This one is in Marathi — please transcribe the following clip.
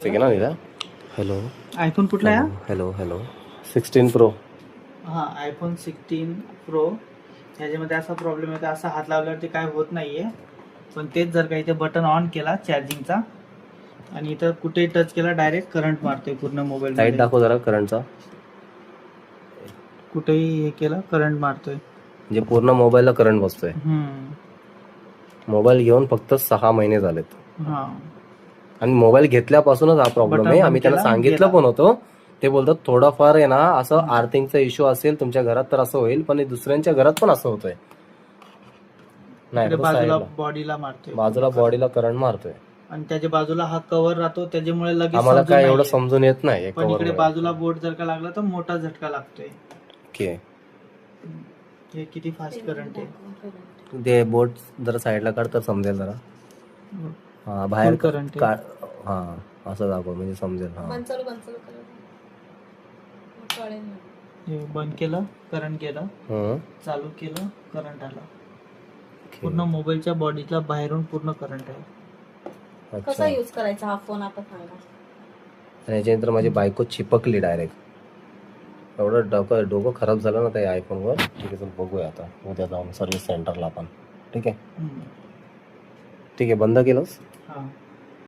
ठीक आहे ना निदा. हॅलो आयफोन कुठला आहे? Hello hello 16 Pro. हा आयफोन 16 प्रो. ह्याच्यामध्ये असा प्रॉब्लेम आहे, असा हात लावल्यावरती काय होत नाहीये. पण तेच जर का इथे बटन ऑन केला चार्जिंगचा आणि इथं कुठेही टच केला डायरेक्ट करंट मारतोय पूर्ण मोबाईल लाईट मध्ये. दाखव जरा करंटचा. कुठेही हे केलं करंट मारतोय. म्हणजे पूर्ण मोबाईलला करंट बसतोय. मोबाईल घेऊन फक्त 6 महिने झालेत हा आणि मोबाईल घेतल्यापासूनच हा प्रॉब्लेम बटन आहे. बंद आम्ही त्यांना केला, सांगितलं गेला. पण होतं. ते बोलतात थोडाफार आहे ना असं आर्थिंगचा इश्यू असेल तुमच्या घरात तर असं होईल, पण हे दुसऱ्यांच्या घरात पण असं होतंय. नाही इकडे फक्त बाजूला साईडला बॉडीला मारतोय, बाजूला बॉडीला करंट मारतोय. आणि त्याच्या बाजूला हा कव्हर राहतो त्याच्यामुळे लगेच आम्हाला समजून काय एवढं नाहीये. समजून येत नाही पण इकडे कव्हर. बाजूला बोट जर का लागला तर मोठा झटका लागतोय. ओके हे किती फास्ट करंट आहे. ते बोट जरा साईडला काढ तर समजेल जरा. हा बाहेर Full current आहे. का हा असं दाखव म्हणजे समजेल. हा हे बंद केलं करंट गेलं, हम्म. चालू केलं करंट आला. ओके. पूर्ण मोबाईलच्या बॉडीला बाहेरून पूर्ण करंट आहे. अच्छा. कसा यूज करायचा हा फोन आता सांगा. आणि याच्यानंतर माझी बायको चिपकली डायरेक्ट. एवढं डोकं खराब झालं ना त्या आयफोनवर. ठीक आहे चल बघूया आता उद्या जाऊन सर्व्हिस सेंटरला आपण. ठीक आहे हम्म. ठीक आहे बंद केलंस. हा